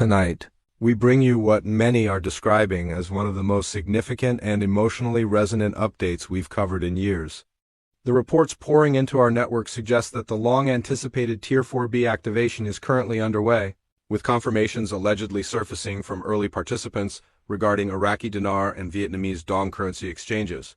Tonight, we bring you what many are describing as one of the most significant and emotionally resonant updates we've covered in years. The reports pouring into our network suggest that the long-anticipated Tier 4B activation is currently underway, with confirmations allegedly surfacing from early participants regarding Iraqi Dinar and Vietnamese Dong currency exchanges.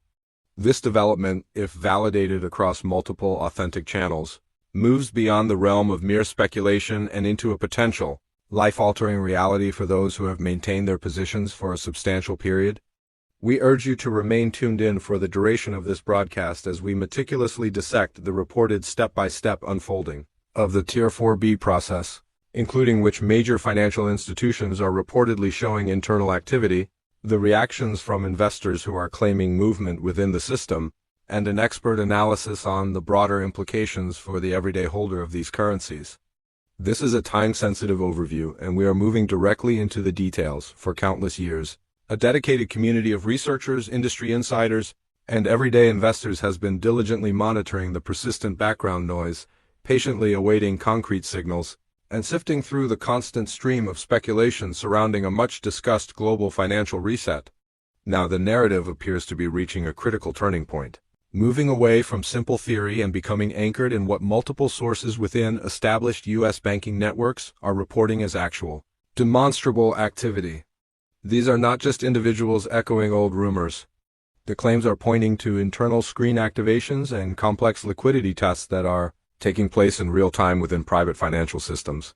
This development, if validated across multiple authentic channels, moves beyond the realm of mere speculation and into a potential, life-altering reality for those who have maintained their positions for a substantial period. We urge you to remain tuned in for the duration of this broadcast as we meticulously dissect the reported step-by-step unfolding of the Tier 4B process, including which major financial institutions are reportedly showing internal activity, the reactions from investors who are claiming movement within the system, and an expert analysis on the broader implications for the everyday holder of these currencies. This is a time-sensitive overview, and we are moving directly into the details. For countless years, a dedicated community of researchers, industry insiders, and everyday investors has been diligently monitoring the persistent background noise, patiently awaiting concrete signals, and sifting through the constant stream of speculation surrounding a much-discussed global financial reset. Now the narrative appears to be reaching a critical turning point, moving away from simple theory and becoming anchored in what multiple sources within established U.S. banking networks are reporting as actual, demonstrable activity. These are not just individuals echoing old rumors. The claims are pointing to internal screen activations and complex liquidity tests that are taking place in real time within private financial systems.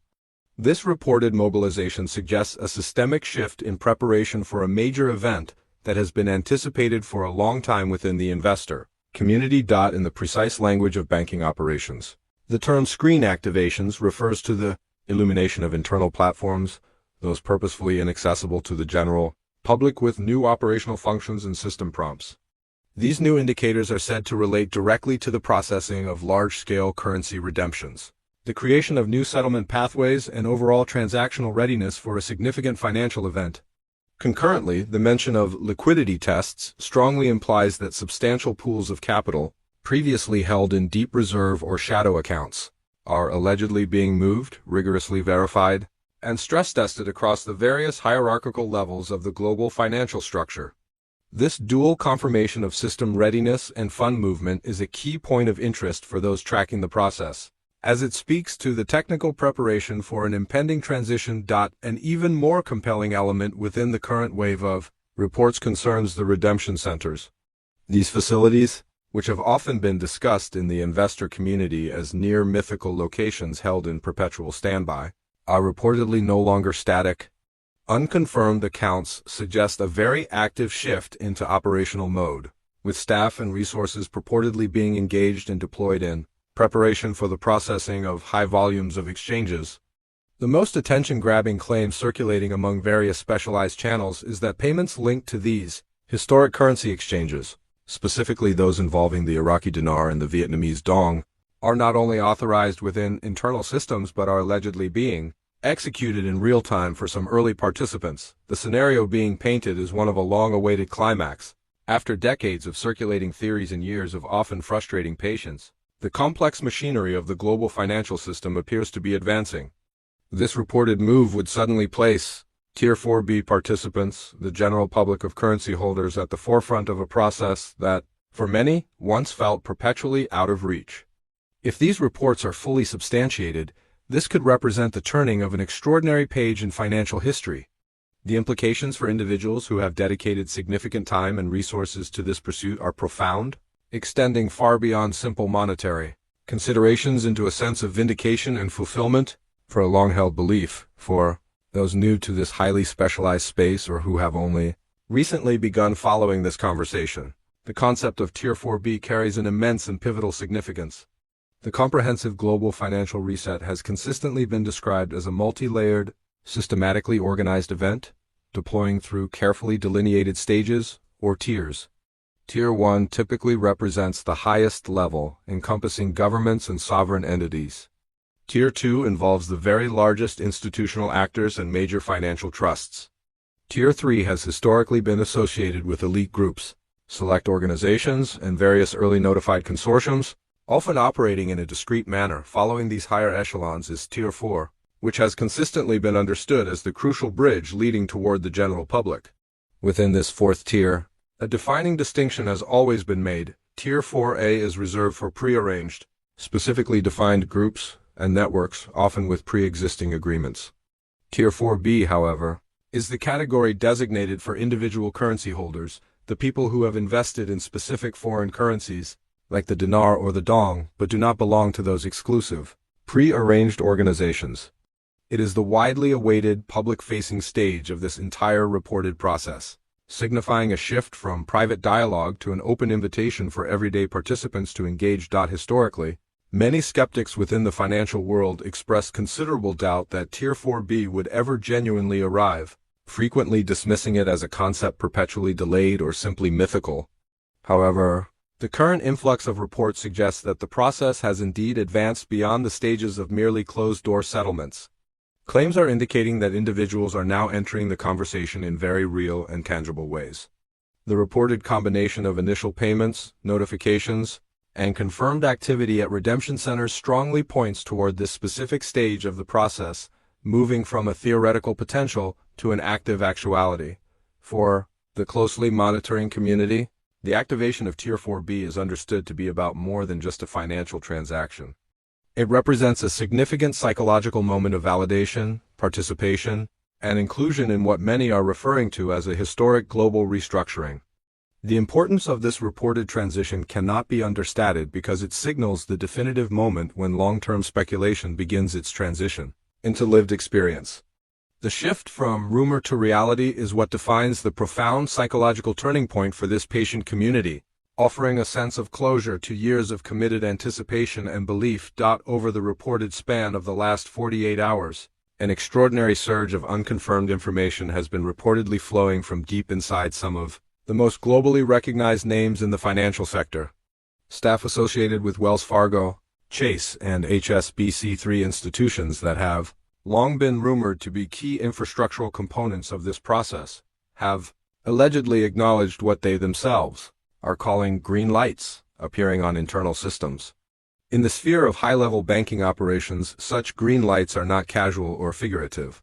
This reported mobilization suggests a systemic shift in preparation for a major event that has been anticipated for a long time within the investor community. In the precise language of banking operations, the term screen activations refers to the illumination of internal platforms, those purposefully inaccessible to the general public, with new operational functions and system prompts. These new indicators are said to relate directly to the processing of large-scale currency redemptions, the creation of new settlement pathways, and overall transactional readiness for a significant financial event. Concurrently, the mention of liquidity tests strongly implies that substantial pools of capital, previously held in deep reserve or shadow accounts, are allegedly being moved, rigorously verified, and stress-tested across the various hierarchical levels of the global financial structure. This dual confirmation of system readiness and fund movement is a key point of interest for those tracking the process, as it speaks to the technical preparation for an impending transition. An even more compelling element within the current wave of reports concerns the redemption centers. These facilities, which have often been discussed in the investor community as near mythical locations held in perpetual standby, are reportedly no longer static. Unconfirmed accounts suggest a very active shift into operational mode, with staff and resources purportedly being engaged and deployed in preparation for the processing of high volumes of exchanges. The most attention-grabbing claim circulating among various specialized channels is that payments linked to these historic currency exchanges, specifically those involving the Iraqi Dinar and the Vietnamese Dong, are not only authorized within internal systems but are allegedly being executed in real time for some early participants. The scenario being painted is one of a long-awaited climax. After decades of circulating theories and years of often frustrating patience, the complex machinery of the global financial system appears to be advancing. This reported move would suddenly place Tier 4B participants, the general public of currency holders, at the forefront of a process that, for many, once felt perpetually out of reach. If these reports are fully substantiated, this could represent the turning of an extraordinary page in financial history. The implications for individuals who have dedicated significant time and resources to this pursuit are profound, extending far beyond simple monetary considerations into a sense of vindication and fulfillment for a long-held belief. For those new to this highly specialized space or who have only recently begun following this conversation, the concept of Tier 4B carries an immense and pivotal significance. The comprehensive global financial reset has consistently been described as a multi-layered, systematically organized event, deploying through carefully delineated stages, or tiers. Tier 1 typically represents the highest level, encompassing governments and sovereign entities. Tier 2 involves the very largest institutional actors and major financial trusts. Tier 3 has historically been associated with elite groups, select organizations, and various early notified consortiums, often operating in a discrete manner. Following these higher echelons is Tier 4, which has consistently been understood as the crucial bridge leading toward the general public. Within this fourth tier, a defining distinction has always been made. Tier 4A is reserved for prearranged, specifically defined groups and networks, often with pre-existing agreements. Tier 4B, however, is the category designated for individual currency holders, the people who have invested in specific foreign currencies, like the dinar or the dong, but do not belong to those exclusive, pre-arranged organizations. It is the widely awaited public-facing stage of this entire reported process, signifying a shift from private dialogue to an open invitation for everyday participants to engage. Historically, many skeptics within the financial world expressed considerable doubt that Tier 4B would ever genuinely arrive, frequently dismissing it as a concept perpetually delayed or simply mythical. However, the current influx of reports suggests that the process has indeed advanced beyond the stages of merely closed-door settlements. Claims are indicating that individuals are now entering the conversation in very real and tangible ways. The reported combination of initial payments, notifications, and confirmed activity at redemption centers strongly points toward this specific stage of the process, moving from a theoretical potential to an active actuality. For the closely monitoring community, the activation of Tier 4B is understood to be about more than just a financial transaction. It represents a significant psychological moment of validation, participation, and inclusion in what many are referring to as a historic global restructuring. The importance of this reported transition cannot be understated because it signals the definitive moment when long-term speculation begins its transition into lived experience. The shift from rumor to reality is what defines the profound psychological turning point for this patient community, offering a sense of closure to years of committed anticipation and belief. Over the reported span of the last 48 hours, an extraordinary surge of unconfirmed information has been reportedly flowing from deep inside some of the most globally recognized names in the financial sector. Staff associated with Wells Fargo, Chase, and HSBC, three institutions that have long been rumored to be key infrastructural components of this process, have allegedly acknowledged what they themselves are calling green lights appearing on internal systems. In the sphere of high-level banking operations, such green lights are not casual or figurative.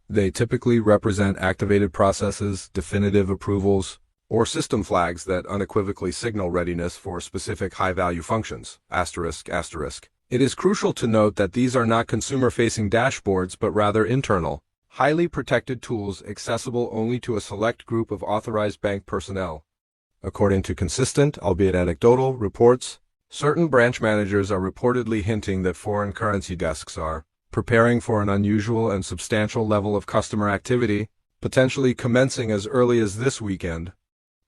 They typically represent activated processes, definitive approvals, or system flags that unequivocally signal readiness for specific high-value functions. It is crucial to note that these are not consumer-facing dashboards but rather internal, highly protected tools accessible only to a select group of authorized bank personnel. According to consistent, albeit anecdotal, reports, certain branch managers are reportedly hinting that foreign currency desks are preparing for an unusual and substantial level of customer activity, potentially commencing as early as this weekend.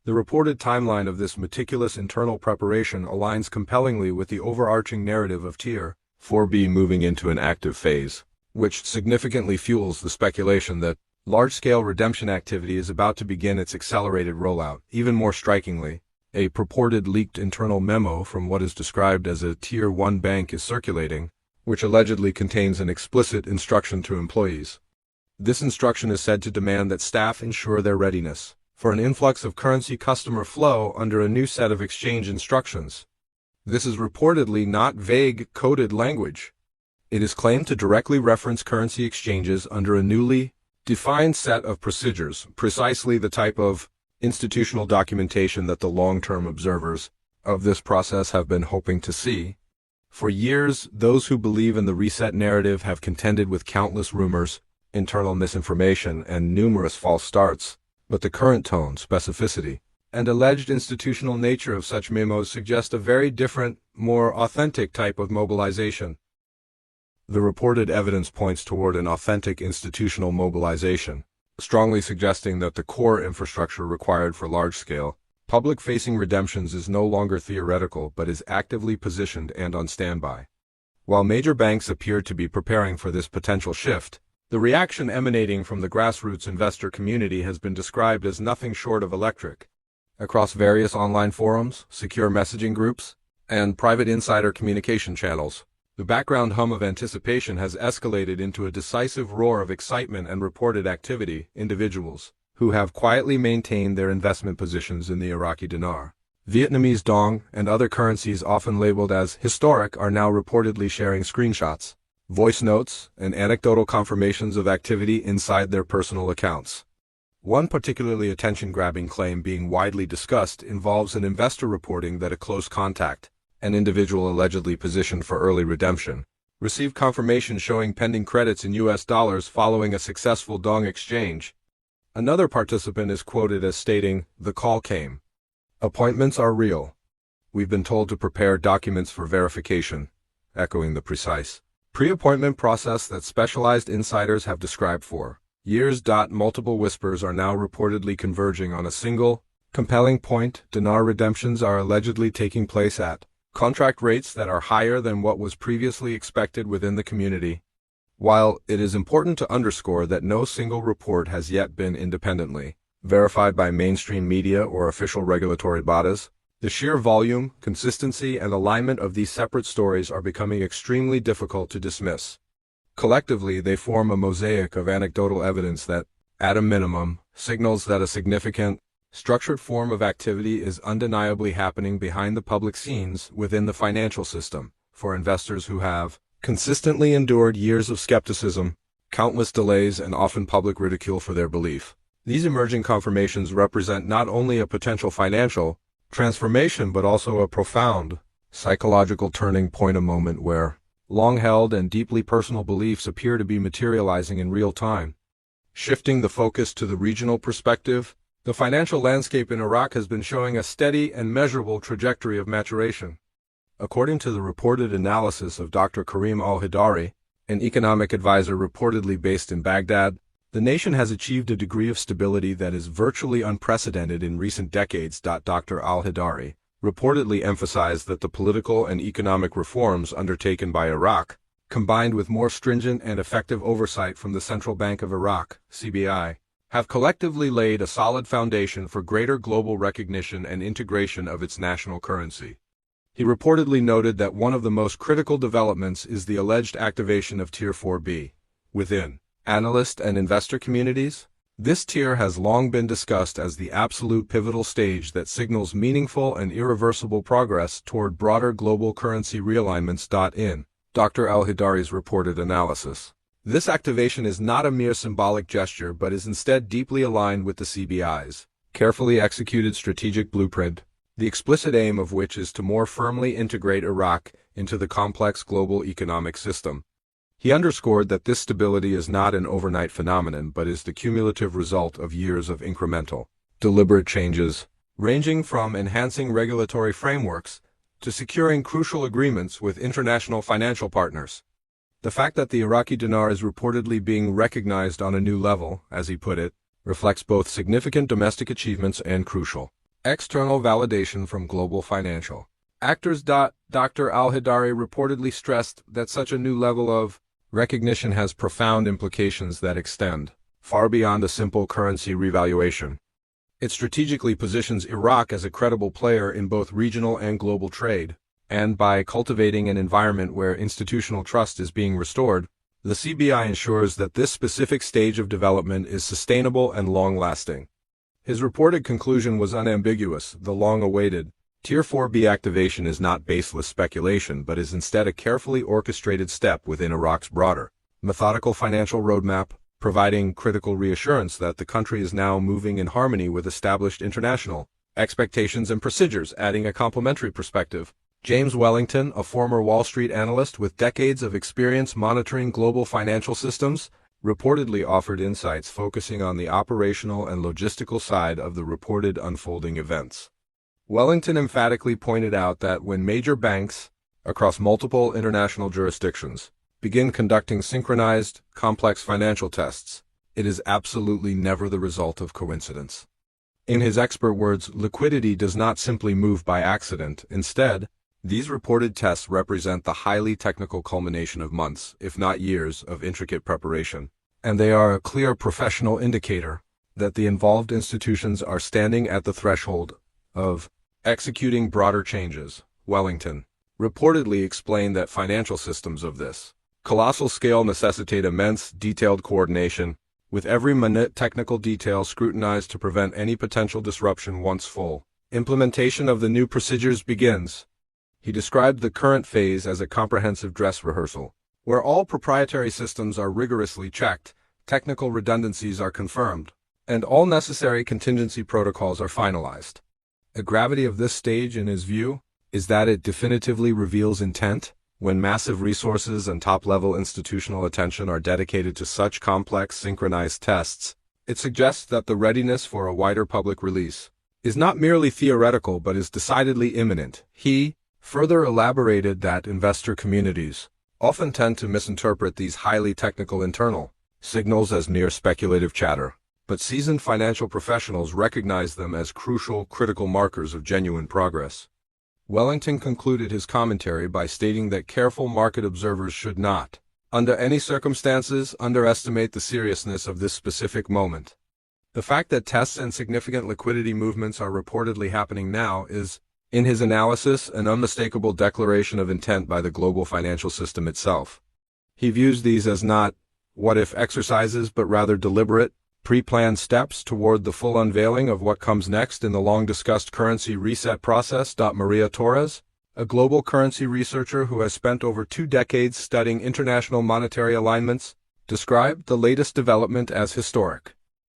The reported timeline of this meticulous internal preparation aligns compellingly with the overarching narrative of Tier 4B moving into an active phase, which significantly fuels the speculation that large-scale redemption activity is about to begin its accelerated rollout. Even more strikingly, a purported leaked internal memo from what is described as a Tier 1 bank is circulating, which allegedly contains an explicit instruction to employees. This instruction is said to demand that staff ensure their readiness for an influx of currency customer flow under a new set of exchange instructions. This is reportedly not vague, coded language. It is claimed to directly reference currency exchanges under a newly defined set of procedures, precisely the type of institutional documentation that the long-term observers of this process have been hoping to see. For years, those who believe in the reset narrative have contended with countless rumors, internal misinformation, and numerous false starts, but the current tone, specificity, and alleged institutional nature of such memos suggest a very different, more authentic type of mobilization. The reported evidence points toward an authentic institutional mobilization, strongly suggesting that the core infrastructure required for large-scale, public-facing redemptions is no longer theoretical but is actively positioned and on standby. While major banks appear to be preparing for this potential shift, the reaction emanating from the grassroots investor community has been described as nothing short of electric. Across various online forums, secure messaging groups, and private insider communication channels, the background hum of anticipation has escalated into a decisive roar of excitement and reported activity. Individuals who have quietly maintained their investment positions in the Iraqi Dinar, Vietnamese Dong, and other currencies often labeled as historic are now reportedly sharing screenshots, voice notes, and anecdotal confirmations of activity inside their personal accounts. One particularly attention-grabbing claim being widely discussed involves an investor reporting that a close contact, an individual allegedly positioned for early redemption, received confirmation showing pending credits in US dollars following a successful Dong exchange. Another participant is quoted as stating, "The call came. Appointments are real. We've been told to prepare documents for verification," echoing the precise pre-appointment process that specialized insiders have described for years. Multiple whispers are now reportedly converging on a single, compelling point. Dinar redemptions are allegedly taking place at contract rates that are higher than what was previously expected within the community. While it is important to underscore that no single report has yet been independently verified by mainstream media or official regulatory bodies, the sheer volume, consistency, and alignment of these separate stories are becoming extremely difficult to dismiss. Collectively, they form a mosaic of anecdotal evidence that, at a minimum, signals that a significant, structured form of activity is undeniably happening behind the public scenes within the financial system, for investors who have consistently endured years of skepticism, countless delays, and often public ridicule for their belief. These emerging confirmations represent not only a potential financial transformation but also a profound psychological turning point, a moment where long-held and deeply personal beliefs appear to be materializing in real time. Shifting the focus to the regional perspective, the financial landscape in Iraq has been showing a steady and measurable trajectory of maturation. According to the reported analysis of Dr. Karim al-Hidari, an economic advisor reportedly based in Baghdad, the nation has achieved a degree of stability that is virtually unprecedented in recent decades. Dr. al-Hidari reportedly emphasized that the political and economic reforms undertaken by Iraq, combined with more stringent and effective oversight from the Central Bank of Iraq, CBI, have collectively laid a solid foundation for greater global recognition and integration of its national currency. He reportedly noted that one of the most critical developments is the alleged activation of Tier 4B within analyst and investor communities. This tier has long been discussed as the absolute pivotal stage that signals meaningful and irreversible progress toward broader global currency realignments. In Dr. al-Hidari's reported analysis, this activation is not a mere symbolic gesture but is instead deeply aligned with the CBI's carefully executed strategic blueprint, the explicit aim of which is to more firmly integrate Iraq into the complex global economic system. He underscored that this stability is not an overnight phenomenon but is the cumulative result of years of incremental, deliberate changes, ranging from enhancing regulatory frameworks to securing crucial agreements with international financial partners. The fact that the Iraqi dinar is reportedly being recognized on a new level, as he put it, reflects both significant domestic achievements and crucial external validation from global financial actors. Dr. al-Hidari reportedly stressed that such a new level of recognition has profound implications that extend far beyond a simple currency revaluation. It strategically positions Iraq as a credible player in both regional and global trade, and by cultivating an environment where institutional trust is being restored, the CBI ensures that this specific stage of development is sustainable and long-lasting. His reported conclusion was unambiguous: the long-awaited Tier 4B activation is not baseless speculation but is instead a carefully orchestrated step within Iraq's broader, methodical financial roadmap, providing critical reassurance that the country is now moving in harmony with established international expectations and procedures. Adding a complementary perspective, James Wellington, a former Wall Street analyst with decades of experience monitoring global financial systems, reportedly offered insights focusing on the operational and logistical side of the reported unfolding events. Wellington emphatically pointed out that when major banks, across multiple international jurisdictions, begin conducting synchronized, complex financial tests, it is absolutely never the result of coincidence. In his expert words, liquidity does not simply move by accident. Instead, these reported tests represent the highly technical culmination of months, if not years, of intricate preparation, and they are a clear professional indicator that the involved institutions are standing at the threshold of executing broader changes. Wellington reportedly explained that financial systems of this colossal scale necessitate immense, detailed coordination, with every minute technical detail scrutinized to prevent any potential disruption once full implementation of the new procedures begins. He described the current phase as a comprehensive dress rehearsal, where all proprietary systems are rigorously checked, technical redundancies are confirmed, and all necessary contingency protocols are finalized. The gravity of this stage, in his view, is that it definitively reveals intent. When massive resources and top-level institutional attention are dedicated to such complex synchronized tests, it suggests that the readiness for a wider public release is not merely theoretical but is decidedly imminent. He further elaborated that investor communities often tend to misinterpret these highly technical internal signals as mere speculative chatter, but seasoned financial professionals recognize them as crucial, critical markers of genuine progress. Wellington concluded his commentary by stating that careful market observers should not, under any circumstances, underestimate the seriousness of this specific moment. The fact that tests and significant liquidity movements are reportedly happening now is, in his analysis, an unmistakable declaration of intent by the global financial system itself. He views these as not what-if exercises but rather deliberate, pre-planned steps toward the full unveiling of what comes next in the long-discussed currency reset process. Maria Torres, a global currency researcher who has spent over 2 decades studying international monetary alignments, described the latest development as historic.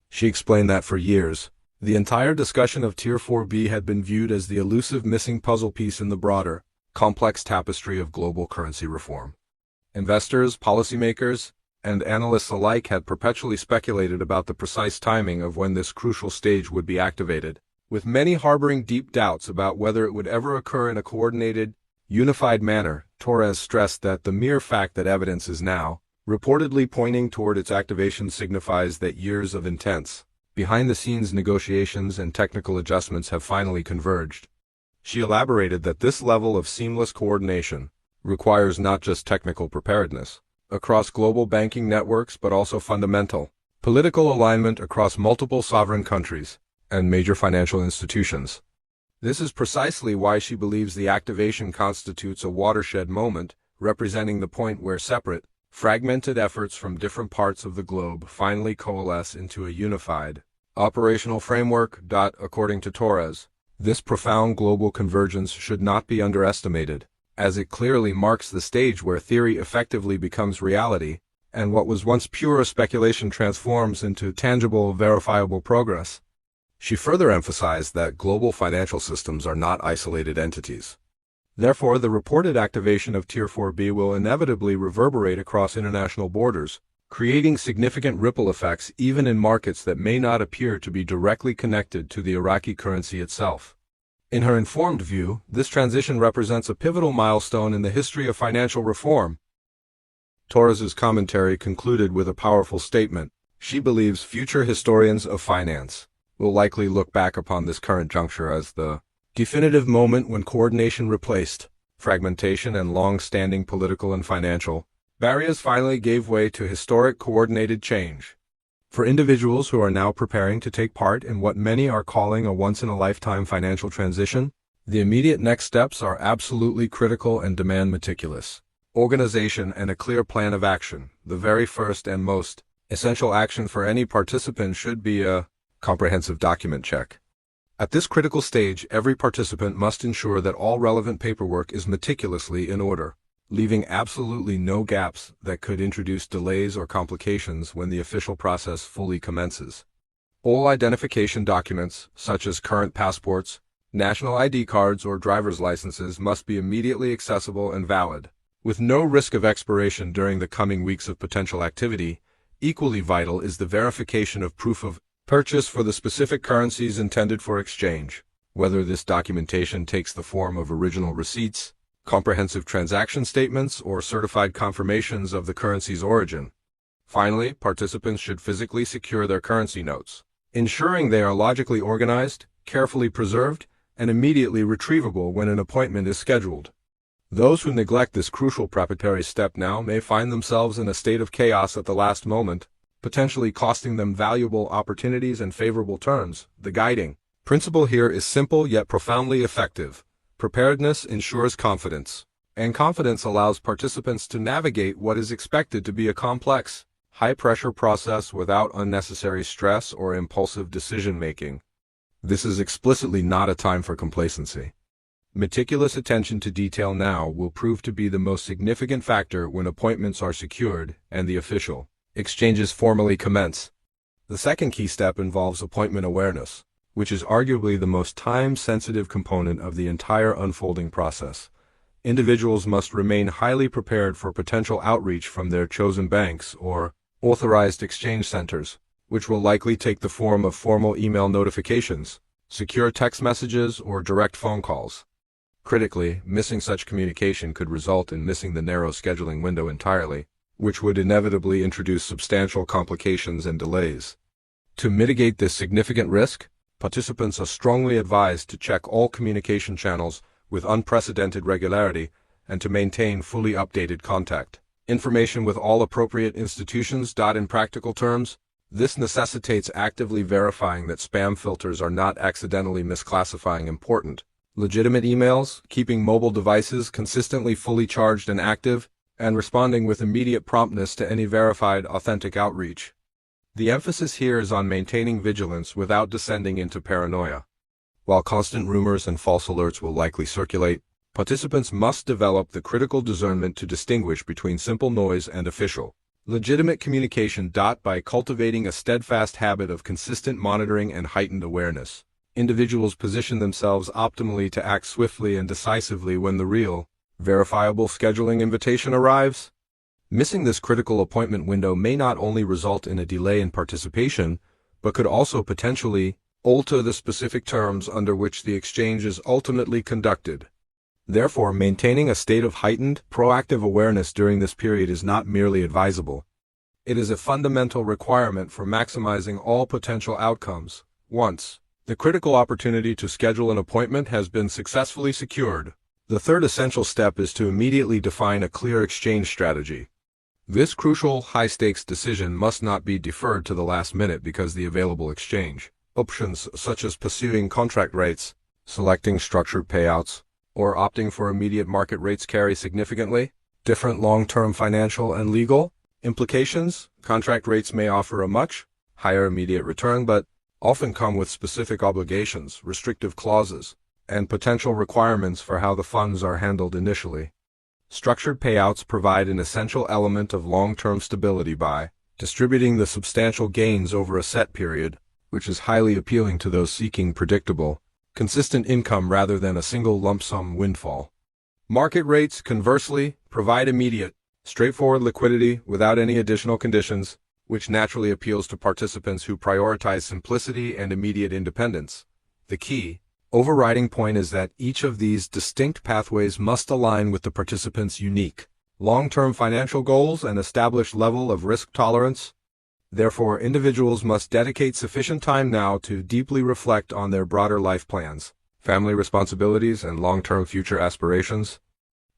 She explained that for years, the entire discussion of Tier 4B had been viewed as the elusive missing puzzle piece in the broader, complex tapestry of global currency reform. Investors, policymakers, and analysts alike had perpetually speculated about the precise timing of when this crucial stage would be activated, with many harboring deep doubts about whether it would ever occur in a coordinated, unified manner. Torres stressed that the mere fact that evidence is now reportedly pointing toward its activation signifies that years of intense, behind-the-scenes negotiations and technical adjustments have finally converged. She elaborated that this level of seamless coordination requires not just technical preparedness across global banking networks but also fundamental political alignment across multiple sovereign countries and major financial institutions. This is precisely why she believes the activation constitutes a watershed moment, representing the point where separate, fragmented efforts from different parts of the globe finally coalesce into a unified, operational framework. According to Torres, this profound global convergence should not be underestimated, as it clearly marks the stage where theory effectively becomes reality, and what was once pure speculation transforms into tangible, verifiable progress. She further emphasized that global financial systems are not isolated entities. Therefore, the reported activation of Tier 4B will inevitably reverberate across international borders, creating significant ripple effects even in markets that may not appear to be directly connected to the Iraqi currency itself. In her informed view, this transition represents a pivotal milestone in the history of financial reform. Torres's commentary concluded with a powerful statement. She believes future historians of finance will likely look back upon this current juncture as the definitive moment when coordination replaced fragmentation and long-standing political and financial barriers finally gave way to historic coordinated change. For individuals who are now preparing to take part in what many are calling a once-in-a-lifetime financial transition, the immediate next steps are absolutely critical and demand meticulous organization and a clear plan of action. The very first and most essential action for any participant should be a comprehensive document check. At this critical stage, every participant must ensure that all relevant paperwork is meticulously in order, leaving absolutely no gaps that could introduce delays or complications when the official process fully commences. All identification documents, such as current passports, national ID cards, or driver's licenses, must be immediately accessible and valid, with no risk of expiration during the coming weeks of potential activity. Equally vital is the verification of proof of purchase for the specific currencies intended for exchange, whether this documentation takes the form of original receipts, comprehensive transaction statements, or certified confirmations of the currency's origin. Finally, participants should physically secure their currency notes, ensuring they are logically organized, carefully preserved, and immediately retrievable when an appointment is scheduled. Those who neglect this crucial preparatory step now may find themselves in a state of chaos at the last moment, potentially costing them valuable opportunities and favorable terms. The guiding principle here is simple yet profoundly effective. Preparedness ensures confidence, and confidence allows participants to navigate what is expected to be a complex, high-pressure process without unnecessary stress or impulsive decision-making. This is explicitly not a time for complacency. Meticulous attention to detail now will prove to be the most significant factor when appointments are secured and the official exchanges formally commence. The second key step involves appointment awareness, which is arguably the most time-sensitive component of the entire unfolding process. Individuals must remain highly prepared for potential outreach from their chosen banks or authorized exchange centers, which will likely take the form of formal email notifications, secure text messages, or direct phone calls. Critically, missing such communication could result in missing the narrow scheduling window entirely, which would inevitably introduce substantial complications and delays. To mitigate this significant risk, participants are strongly advised to check all communication channels with unprecedented regularity and to maintain fully updated contact information with all appropriate institutions. In practical terms, this necessitates actively verifying that spam filters are not accidentally misclassifying important, legitimate emails, keeping mobile devices consistently fully charged and active, and responding with immediate promptness to any verified authentic outreach. The emphasis here is on maintaining vigilance without descending into paranoia. While constant rumors and false alerts will likely circulate, participants must develop the critical discernment to distinguish between simple noise and official, legitimate communication. By cultivating a steadfast habit of consistent monitoring and heightened awareness, individuals position themselves optimally to act swiftly and decisively when the real, verifiable scheduling invitation arrives. Missing this critical appointment window may not only result in a delay in participation, but could also potentially alter the specific terms under which the exchange is ultimately conducted. Therefore, maintaining a state of heightened, proactive awareness during this period is not merely advisable. It is a fundamental requirement for maximizing all potential outcomes. Once the critical opportunity to schedule an appointment has been successfully secured, the third essential step is to immediately define a clear exchange strategy. This crucial, high-stakes decision must not be deferred to the last minute because the available exchange options, such as pursuing contract rates, selecting structured payouts, or opting for immediate market rates, carry significantly different long-term financial and legal implications. Contract rates may offer a much higher immediate return, but often come with specific obligations, restrictive clauses, and potential requirements for how the funds are handled initially. Structured payouts provide an essential element of long-term stability by distributing the substantial gains over a set period, which is highly appealing to those seeking predictable, consistent income rather than a single lump sum windfall. Market rates, conversely, provide immediate, straightforward liquidity without any additional conditions, which naturally appeals to participants who prioritize simplicity and immediate independence. The key, overriding point is that each of these distinct pathways must align with the participant's unique, long-term financial goals and established level of risk tolerance. Therefore, individuals must dedicate sufficient time now to deeply reflect on their broader life plans, family responsibilities, and long-term future aspirations.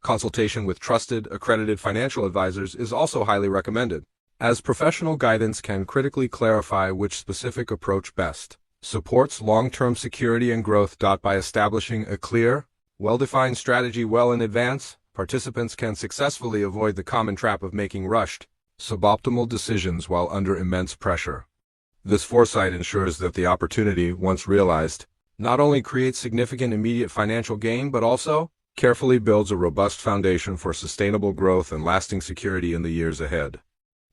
Consultation with trusted, accredited financial advisors is also highly recommended, as professional guidance can critically clarify which specific approach best supports long-term security and growth. By establishing a clear, well-defined strategy well in advance, participants can successfully avoid the common trap of making rushed, suboptimal decisions while under immense pressure. This foresight ensures that the opportunity, once realized, not only creates significant immediate financial gain but also carefully builds a robust foundation for sustainable growth and lasting security in the years ahead.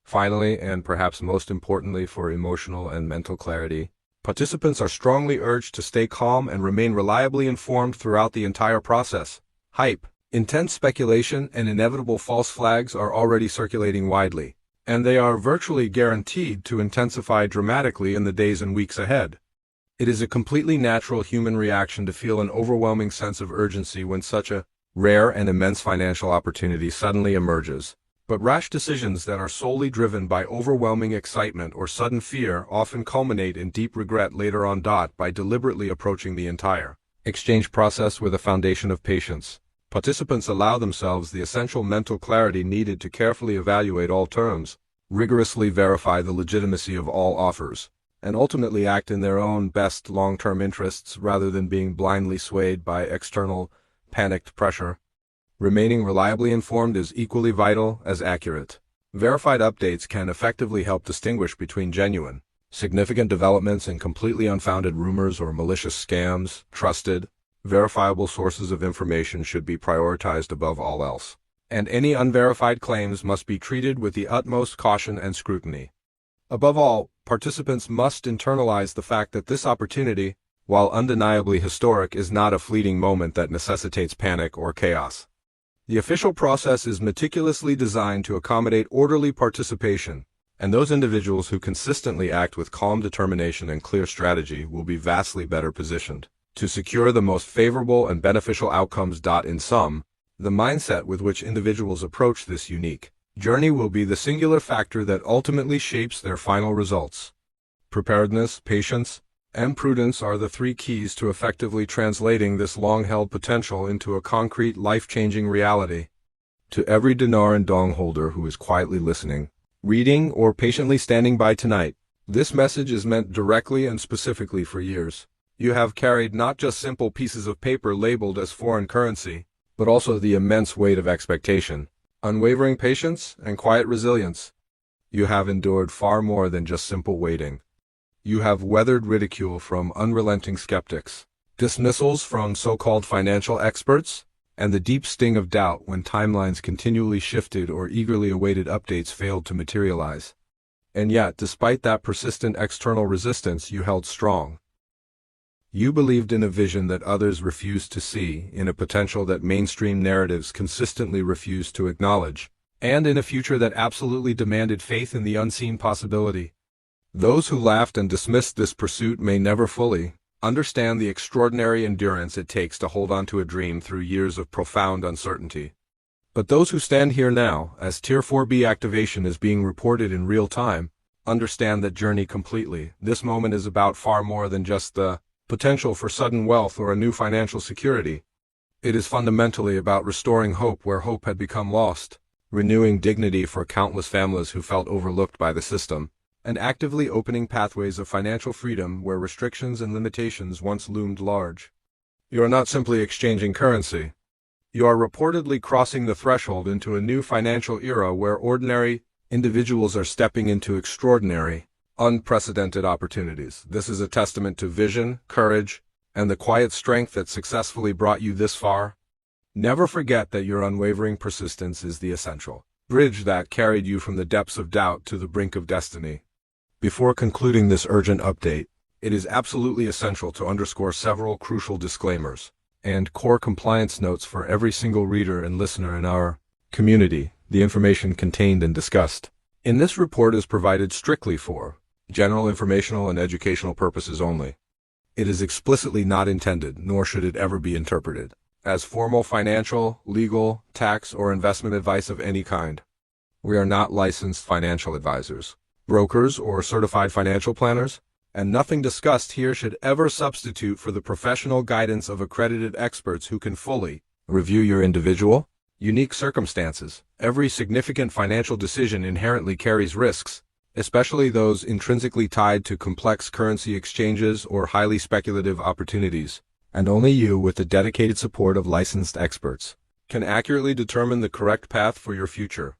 Finally, and perhaps most importantly for emotional and mental clarity, participants are strongly urged to stay calm and remain reliably informed throughout the entire process. Hype, intense speculation, and inevitable false flags are already circulating widely, and they are virtually guaranteed to intensify dramatically in the days and weeks ahead. It is a completely natural human reaction to feel an overwhelming sense of urgency when such a rare and immense financial opportunity suddenly emerges. But rash decisions that are solely driven by overwhelming excitement or sudden fear often culminate in deep regret later on. By deliberately approaching the entire exchange process with a foundation of patience, participants allow themselves the essential mental clarity needed to carefully evaluate all terms, rigorously verify the legitimacy of all offers, and ultimately act in their own best long-term interests rather than being blindly swayed by external, panicked pressure. Remaining reliably informed is equally vital as accurate. Verified updates can effectively help distinguish between genuine, significant developments and completely unfounded rumors or malicious scams. Trusted, Verifiable sources of information should be prioritized above all else, and any unverified claims must be treated with the utmost caution and scrutiny. Above all, participants must internalize the fact that this opportunity, while undeniably historic, is not a fleeting moment that necessitates panic or chaos. The official process is meticulously designed to accommodate orderly participation, and those individuals who consistently act with calm determination and clear strategy will be vastly better positioned to secure the most favorable and beneficial outcomes. In sum, the mindset with which individuals approach this unique journey will be the singular factor that ultimately shapes their final results. Preparedness, patience, and prudence are the three keys to effectively translating this long-held potential into a concrete, life-changing reality. To every Dinar and Dong holder who is quietly listening, reading, or patiently standing by tonight, this message is meant directly and specifically for years. You have carried not just simple pieces of paper labeled as foreign currency, but also the immense weight of expectation, unwavering patience, and quiet resilience. You have endured far more than just simple waiting. You have weathered ridicule from unrelenting skeptics, dismissals from so-called financial experts, and the deep sting of doubt when timelines continually shifted or eagerly awaited updates failed to materialize. And yet, despite that persistent external resistance, you held strong. You believed in a vision that others refused to see, in a potential that mainstream narratives consistently refused to acknowledge, and in a future that absolutely demanded faith in the unseen possibility. Those who laughed and dismissed this pursuit may never fully understand the extraordinary endurance it takes to hold on to a dream through years of profound uncertainty. But those who stand here now, as Tier 4B activation is being reported in real time, understand that journey completely. This moment is about far more than just the potential for sudden wealth or a new financial security. It is fundamentally about restoring hope where hope had become lost, renewing dignity for countless families who felt overlooked by the system, and actively opening pathways of financial freedom where restrictions and limitations once loomed large. You are not simply exchanging currency. You are reportedly crossing the threshold into a new financial era where ordinary individuals are stepping into extraordinary, unprecedented opportunities. This is a testament to vision, courage, and the quiet strength that successfully brought you this far. Never forget that your unwavering persistence is the essential bridge that carried you from the depths of doubt to the brink of destiny. Before concluding this urgent update, it is absolutely essential to underscore several crucial disclaimers and core compliance notes for every single reader and listener in our community. The information contained and discussed in this report is provided strictly for general informational and educational purposes only. It is explicitly not intended, nor should it ever be interpreted, as formal financial, legal, tax, or investment advice of any kind. We are not licensed financial advisors, brokers, or certified financial planners, and nothing discussed here should ever substitute for the professional guidance of accredited experts who can fully review your individual, unique circumstances. Every significant financial decision inherently carries risks, especially those intrinsically tied to complex currency exchanges or highly speculative opportunities, and only you, with the dedicated support of licensed experts, can accurately determine the correct path for your future.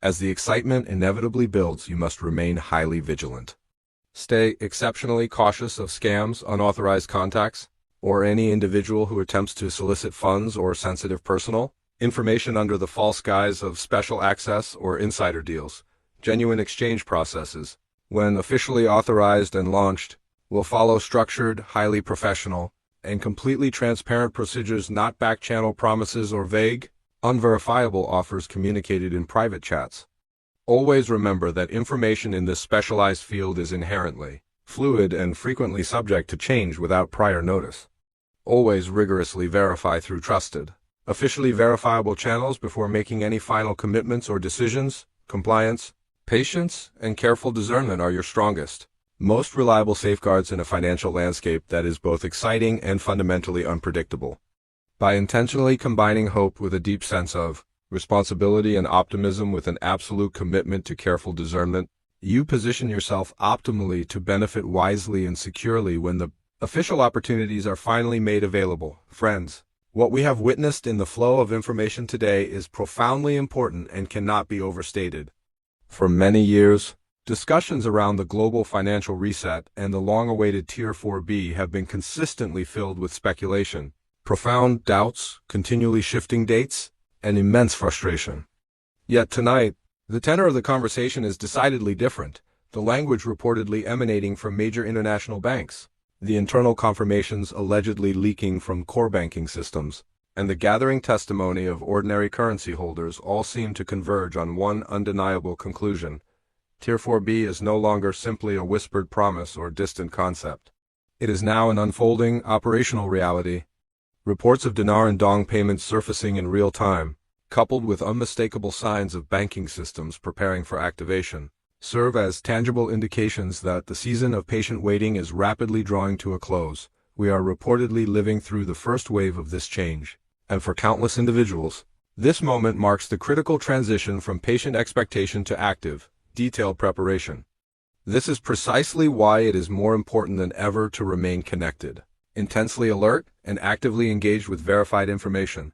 As the excitement inevitably builds, you must remain highly vigilant. Stay exceptionally cautious of scams, unauthorized contacts, or any individual who attempts to solicit funds or sensitive personal information under the false guise of special access or insider deals. Genuine exchange processes, when officially authorized and launched, will follow structured, highly professional, and completely transparent procedures, not back-channel promises or vague, unverifiable offers communicated in private chats. Always remember that information in this specialized field is inherently fluid and frequently subject to change without prior notice. Always rigorously verify through trusted, officially verifiable channels before making any final commitments or decisions. Compliance, patience, and careful discernment are your strongest, most reliable safeguards in a financial landscape that is both exciting and fundamentally unpredictable. By intentionally combining hope with a deep sense of responsibility and optimism with an absolute commitment to careful discernment, you position yourself optimally to benefit wisely and securely when the official opportunities are finally made available. Friends, what we have witnessed in the flow of information today is profoundly important and cannot be overstated. For many years, discussions around the global financial reset and the long-awaited Tier 4B have been consistently filled with speculation, profound doubts, continually shifting dates, and immense frustration. Yet tonight, the tenor of the conversation is decidedly different, the language reportedly emanating from major international banks, the internal confirmations allegedly leaking from core banking systems, and the gathering testimony of ordinary currency holders all seem to converge on one undeniable conclusion. Tier 4B is no longer simply a whispered promise or distant concept. It is now an unfolding, operational reality. Reports of Dinar and Dong payments surfacing in real time, coupled with unmistakable signs of banking systems preparing for activation, serve as tangible indications that the season of patient waiting is rapidly drawing to a close. We are reportedly living through the first wave of this change, and for countless individuals, this moment marks the critical transition from patient expectation to active, detailed preparation. This is precisely why it is more important than ever to remain connected, intensely alert, and actively engaged with verified information.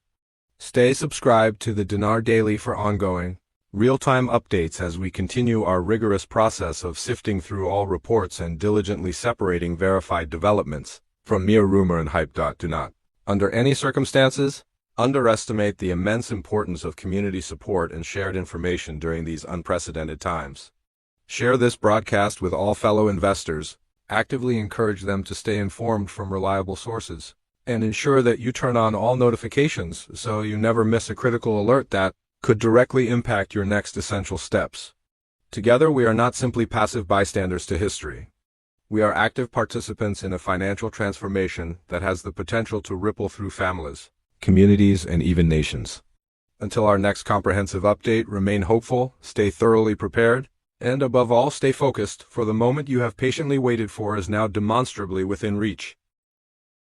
Stay subscribed to the Dinar Daily for ongoing, real-time updates as we continue our rigorous process of sifting through all reports and diligently separating verified developments from mere rumor and hype. Do not, under any circumstances, underestimate the immense importance of community support and shared information during these unprecedented times. Share this broadcast with all fellow investors, actively encourage them to stay informed from reliable sources, and ensure that you turn on all notifications so you never miss a critical alert that could directly impact your next essential steps. Together we are not simply passive bystanders to history. We are active participants in a financial transformation that has the potential to ripple through families, communities, and even nations. Until our next comprehensive update, remain hopeful, stay thoroughly prepared, and above all, stay focused, for the moment you have patiently waited for is now demonstrably within reach.